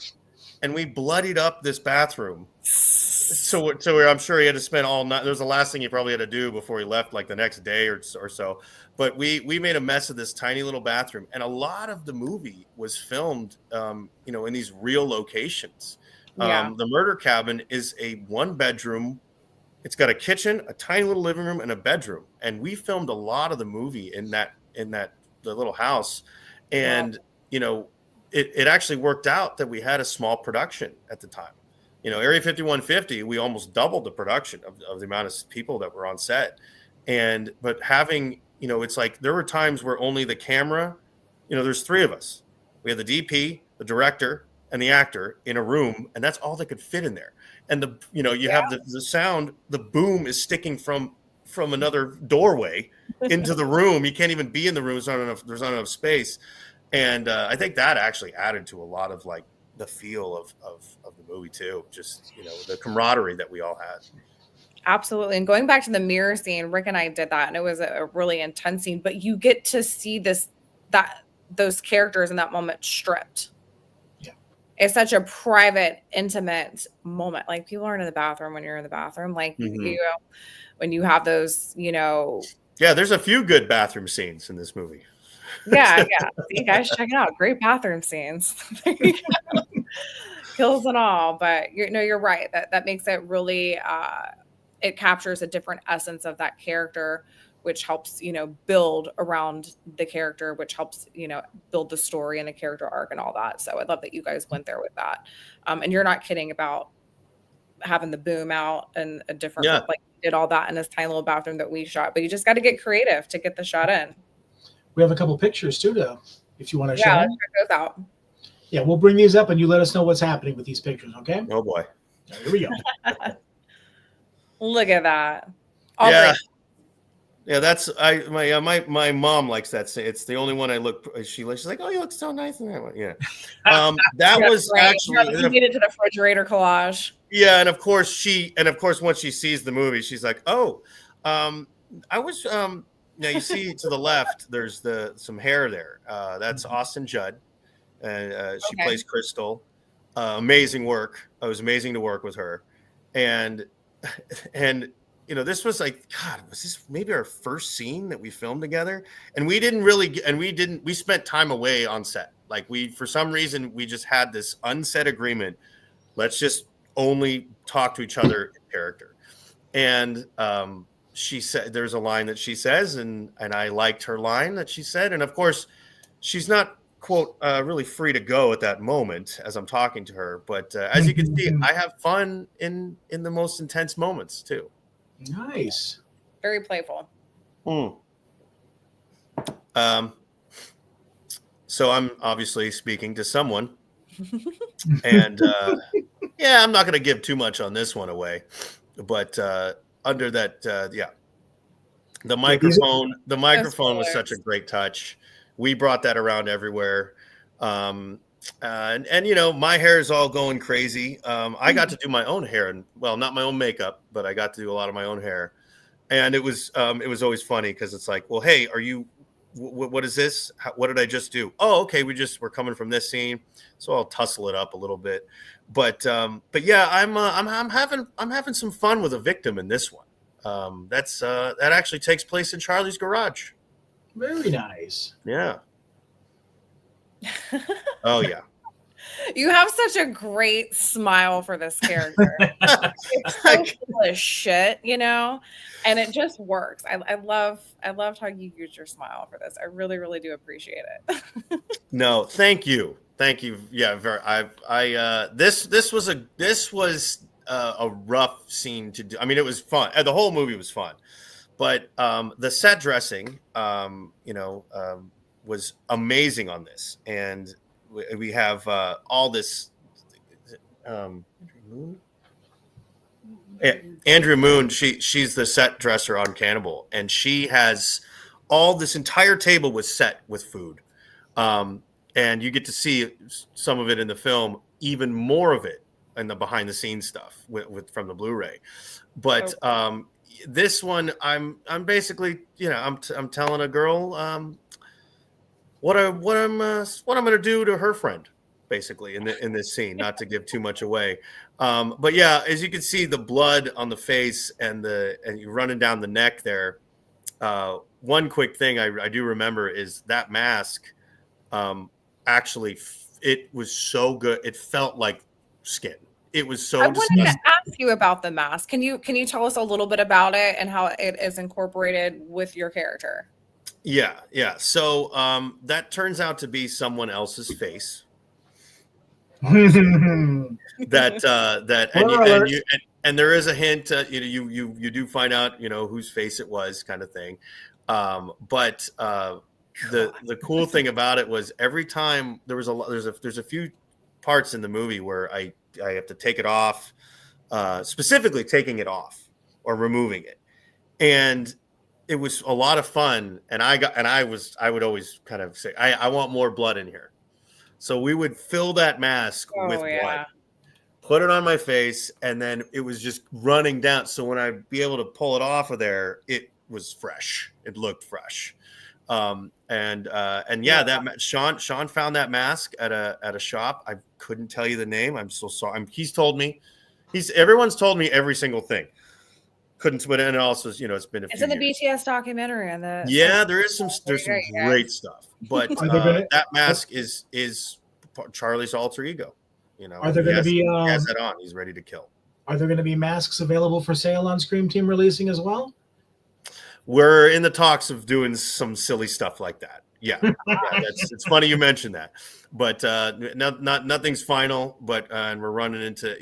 and we bloodied up this bathroom. So I'm sure he had to spend all night. That was the last thing he probably had to do before he left, like the next day or so. But we made a mess of this tiny little bathroom, and a lot of the movie was filmed, in these real locations. The murder cabin is a 1-bedroom. It's got a kitchen, a tiny little living room, and a bedroom. And we filmed a lot of the movie in the little house, and it actually worked out that we had a small production at the time. Area 5150, we almost doubled the production of the amount of people that were on set. But having, it's like there were times where only the camera, there's 3 of us. We had the DP, the director, and the actor in a room, and that's all that could fit in there. And you have the sound, the boom is sticking from another doorway into the room. You can't even be in the room. There's not enough space. And I think that actually added to a lot of the feel of the movie too, just the camaraderie that we all had. Absolutely. And going back to the mirror scene, Rick and I did that, and it was a really intense scene, but you get to see those characters in that moment stripped. Yeah, it's such a private, intimate moment. Like, people aren't in the bathroom when you're in the bathroom, like when you have those there's a few good bathroom scenes in this movie. Yeah. You guys check it out. Great bathroom scenes. Kills and all. But you're right. That makes it really, it captures a different essence of that character, which helps, build around the character, which helps, build the story and the character arc and all that. So I love that you guys went there with that. And you're not kidding about having the boom out and a different, did all that in this tiny little bathroom that we shot. But you just got to get creative to get the shot in. We have a couple pictures too, though, if you want to show let's them. check those out. Yeah, we'll bring these up and you let us know what's happening with these pictures, okay? Oh boy. Here we go. Look at that. Great. Yeah, that's my mom likes that. It's the only one I look. She's like, oh, you look so nice in that one. Yeah. That was great. Actually you made it to the refrigerator collage. Yeah, and of course once she sees the movie, she's like, oh, I was now you see to the left, there's some hair there. That's Austin Judd. She plays Crystal. Amazing work. It was amazing to work with her. And this was like, God, was this maybe our first scene that we filmed together? And we spent time away on set. Like, for some reason, we just had this unsaid agreement. Let's just only talk to each other in character. And she said, there's a line that she says, and I liked her line that she said. And of course, she's not, quote, really free to go at that moment as I'm talking to her. But as you can see, I have fun in the most intense moments too. Nice. Very playful. So I'm obviously speaking to someone, and yeah, I'm not going to give too much on this one away, but under that, the microphone was such a great touch. We brought that around everywhere. And you know, my hair is all going crazy. I got to do my own hair, and well, not my own makeup, but I got to do a lot of my own hair. And it was always funny because it's like, well, hey, are you, what is this? What did I just do? Oh, okay. We're coming from this scene. So I'll tussle it up a little bit, but yeah, I'm having some fun with a victim in this one. That actually takes place in Charlie's garage. Very nice. Yeah. Oh yeah. You have such a great smile for this character. It's so full of shit, you know, and it just works. I loved how you used your smile for this. I really, really do appreciate it. No, thank you. Yeah, this was a rough scene to do. I mean, it was fun. The whole movie was fun, but the set dressing, was amazing on this, and we have all this. Andrea Moon, she's the set dresser on Cannibal, and she has all this entire table was set with food, and you get to see some of it in the film, even more of it in the behind the scenes stuff from the Blu-ray. But this one, I'm basically, I'm telling a girl what I'm going to do to her friend, basically in this scene, not to give too much away. But yeah, as you can see, the blood on the face and you running down the neck there. One quick thing I do remember is that mask. Actually, it was so good. It felt like skin. It was so. I wanted to ask you about the mask. Can you tell us a little bit about it and how it is incorporated with your character? Yeah. So that turns out to be someone else's face. And there is a hint. You do find out whose face it was, kind of thing. But the cool thing about it was every time there's a few parts in the movie where I have to take it off, specifically taking it off or removing it, and it was a lot of fun. And I would always kind of say, I want more blood in here. So we would fill that mask with blood, put it on my face, and then it was just running down. So when I'd be able to pull it off of there, it was fresh. It looked fresh. Sean found that mask at a shop. I couldn't tell you the name. I'm so sorry. Everyone's told me every single thing. Couldn't, but and also, it's been It's in the BTS documentary and there's some great stuff, but that mask is Charlie's alter ego. Are there going to be? He has that on. He's ready to kill. Are there going to be masks available for sale on Scream Team releasing as well? We're in the talks of doing some silly stuff like that. Yeah, it's funny you mentioned that, but nothing's final. But and we're running into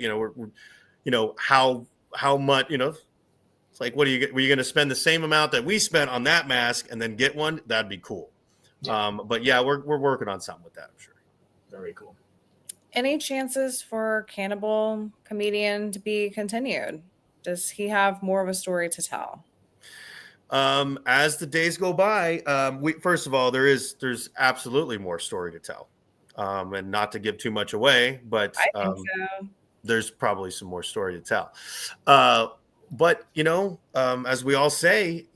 how much It's like, were you going to spend the same amount that we spent on that mask and then get one? That'd be cool. But yeah, we're working on something with that. I'm sure. Very cool. Any chances for Cannibal Comedian to be continued? Does he have more of a story to tell? As the days go by, first of all, there's absolutely more story to tell, and not to give too much away, but I think so. There's probably some more story to tell. But as we all say,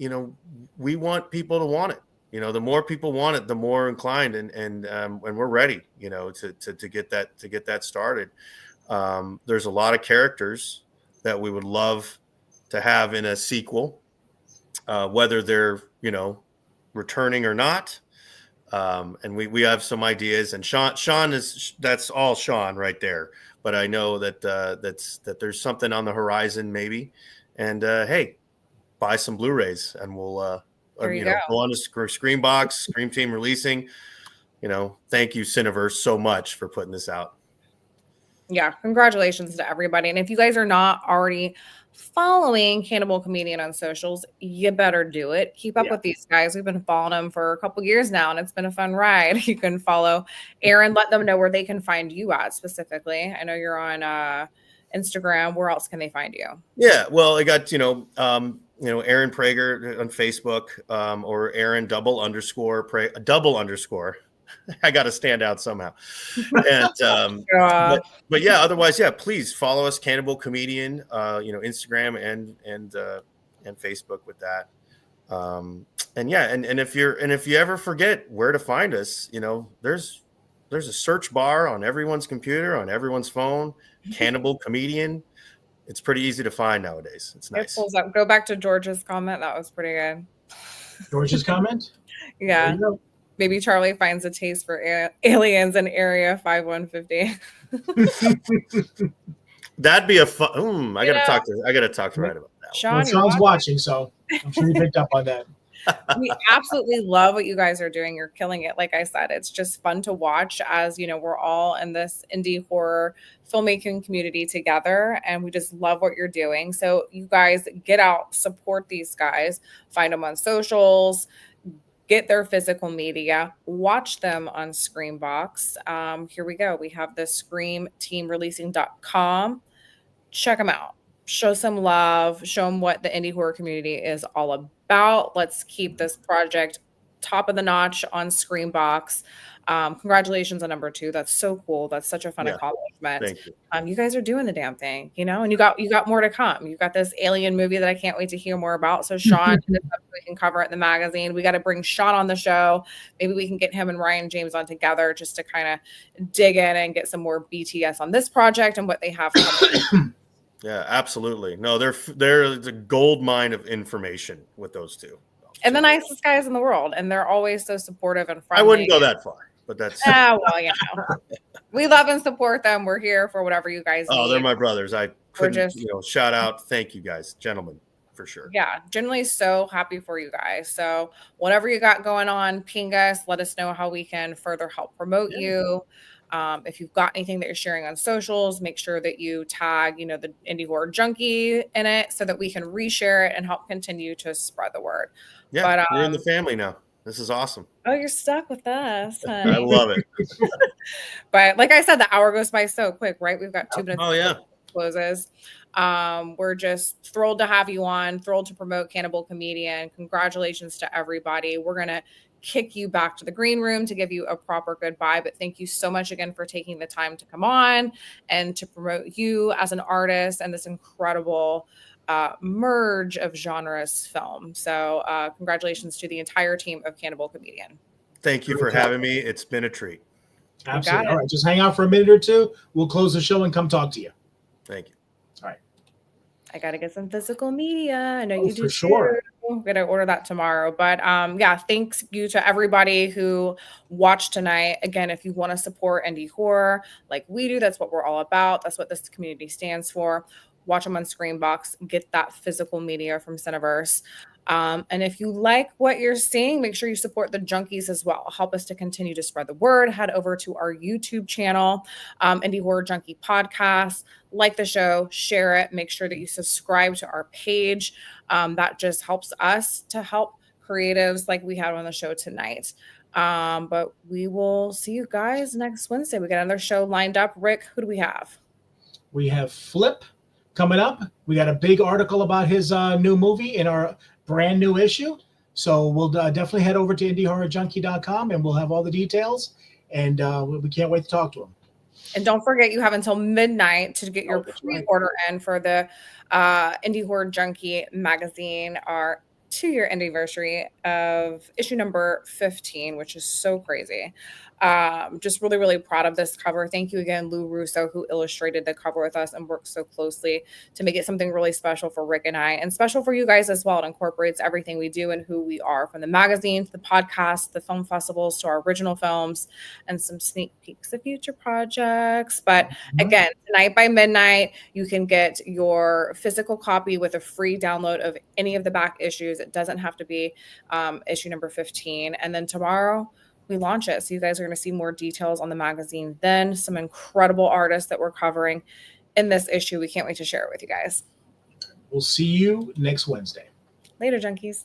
we want people to want it. The more people want it, the more inclined, and we're ready, to get that started. There's a lot of characters that we would love to have in a sequel. Whether they're returning or not, And we have some ideas. And Sean that's all Sean right there. But I know that that there's something on the horizon maybe. And hey, buy some Blu-rays and we'll go on to Screambox, Scream Team Releasing. Thank you, Cineverse, so much for putting this out. Yeah, congratulations to everybody. And if you guys are not already following Cannibal Comedian on socials, you better do it. Keep up with these guys. We've been following them for a couple years now, and it's been a fun ride. You can follow Aaron, let them know where they can find you at specifically. I know you're on Instagram. Where else can they find you? Yeah, well, I got Aaron Prager on Facebook, or Aaron double underscore. I got to stand out somehow. And but yeah, otherwise, please follow us, Cannibal Comedian, Instagram and Facebook with that. And if you ever forget where to find us, there's a search bar on everyone's computer, on everyone's phone, Cannibal Comedian. It's pretty easy to find nowadays. It's nice. Go back to George's comment. That was pretty good. George's comment? Yeah. Maybe Charlie finds a taste for aliens in Area 5150. That'd be a fun. I gotta talk to Ryan about that. Sean's watching, so I'm sure he picked up on that. We absolutely love what you guys are doing. You're killing it. Like I said, it's just fun to watch as we're all in this indie horror filmmaking community together, and we just love what you're doing. So you guys get out, support these guys, find them on socials. Get their physical media, watch them on Screambox. Here we go. We have the screamteamreleasing.com. Check them out. Show some love. Show them what the indie horror community is all about. Let's keep this project top of the notch on Screambox. Congratulations on number 2. That's so cool. That's such a fun accomplishment. Thank you. You guys are doing the damn thing, and you got more to come. You've got this alien movie that I can't wait to hear more about. So Sean, we can cover it in the magazine. We got to bring Sean on the show. Maybe we can get him and Ryan James on together just to kind of dig in and get some more BTS on this project and what they have coming. Yeah, absolutely. No, they're a gold mine of information with those two. And the nicest guys in the world, and they're always so supportive and friendly. I wouldn't go that far. But that's we love and support them. We're here for whatever you guys need. Oh, they're my brothers. I couldn't, shout out. Thank you guys, gentlemen, for sure. Yeah, generally so happy for you guys. So whatever you got going on, ping us. Let us know how we can further help promote you. If you've got anything that you're sharing on socials, make sure that you tag, the Indie Horror Junkie in it so that we can reshare it and help continue to spread the word. Yeah, but, we're in the family now. This is awesome. Oh, you're stuck with us. Honey. I love it. But like I said, the hour goes by so quick, right? We've got 2 minutes. Oh, yeah. Closes. We're just thrilled to have you on, thrilled to promote Cannibal Comedian. Congratulations to everybody. We're going to kick you back to the green room to give you a proper goodbye. But thank you so much again for taking the time to come on and to promote you as an artist and this incredible merge of genres film. So congratulations to the entire team of Cannibal Comedian. Thank you for having me. It's been a treat. Absolutely. All right, just hang out for a minute or two. We'll close the show and come talk to you. Thank you. All right. I got to get some physical media. I know you do. For sure. I'm going to order that tomorrow. But thanks you to everybody who watched tonight. Again, if you want to support indie horror like we do, that's what we're all about. That's what this community stands for. Watch them on Screambox. Get that physical media from Cineverse. And if you like what you're seeing, make sure you support the Junkies as well. Help us to continue to spread the word. Head over to our YouTube channel, Indie Horror Junkie Podcast. Like the show, share it. Make sure that you subscribe to our page. That just helps us to help creatives like we had on the show tonight. But we will see you guys next Wednesday. We got another show lined up. Rick, who do we have? We have Flip coming up. We got a big article about his new movie in our brand new issue. So we'll definitely head over to indiehorrorjunkie.com and we'll have all the details. And we can't wait to talk to him. And don't forget, you have until midnight to get your pre-order in for the Indie Horror Junkie magazine, our 2-year anniversary of issue number 15, which is so crazy. Just really, really proud of this cover. Thank you again, Lou Russo, who illustrated the cover with us and worked so closely to make it something really special for Rick and I, and special for you guys as well. It incorporates everything we do and who we are, from the magazine to the podcast, the film festivals, to our original films, and some sneak peeks of future projects. But again, tonight by midnight, you can get your physical copy with a free download of any of the back issues. It doesn't have to be issue number 15. And then tomorrow, we launch it. So you guys are going to see more details on the magazine. Then some incredible artists that we're covering in this issue. We can't wait to share it with you guys. We'll see you next Wednesday. Later, Junkies.